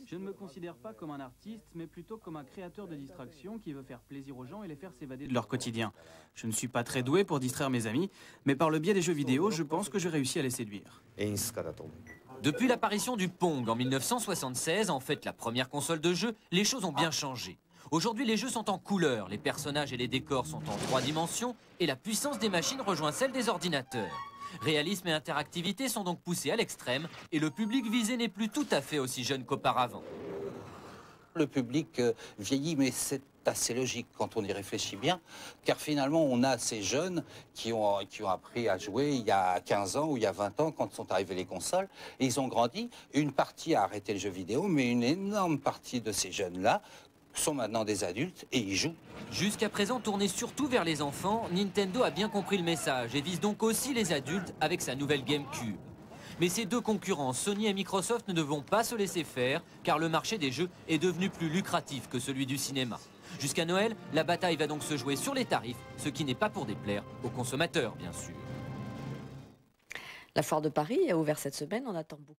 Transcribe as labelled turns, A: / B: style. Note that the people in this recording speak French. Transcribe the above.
A: Je ne me considère pas comme un artiste, mais plutôt comme un créateur de distraction qui veut faire plaisir aux gens et les faire s'évader de leur quotidien. Je ne suis pas très doué pour distraire mes amis, mais par le biais des jeux vidéo, je pense que j'ai réussi à les séduire.
B: Depuis l'apparition du Pong en 1976, en fait la première console de jeu, les choses ont bien changé. Aujourd'hui, les jeux sont en couleur, les personnages et les décors sont en 3 dimensions et la puissance des machines rejoint celle des ordinateurs. Réalisme et interactivité sont donc poussés à l'extrême et le public visé n'est plus tout à fait aussi jeune qu'auparavant.
C: Le public vieillit, mais c'est assez logique quand on y réfléchit bien, car finalement on a ces jeunes qui ont appris à jouer il y a 15 ans ou il y a 20 ans quand sont arrivées les consoles, et ils ont grandi. Une partie a arrêté le jeu vidéo, mais une énorme partie de ces jeunes-là sont maintenant des adultes et ils jouent.
B: Jusqu'à présent tourné surtout vers les enfants, Nintendo a bien compris le message et vise donc aussi les adultes avec sa nouvelle GameCube. Mais ces deux concurrents, Sony et Microsoft, ne devront pas se laisser faire car le marché des jeux est devenu plus lucratif que celui du cinéma. Jusqu'à Noël, la bataille va donc se jouer sur les tarifs, ce qui n'est pas pour déplaire aux consommateurs, bien sûr.
D: La foire de Paris a ouvert cette semaine, on attend beaucoup.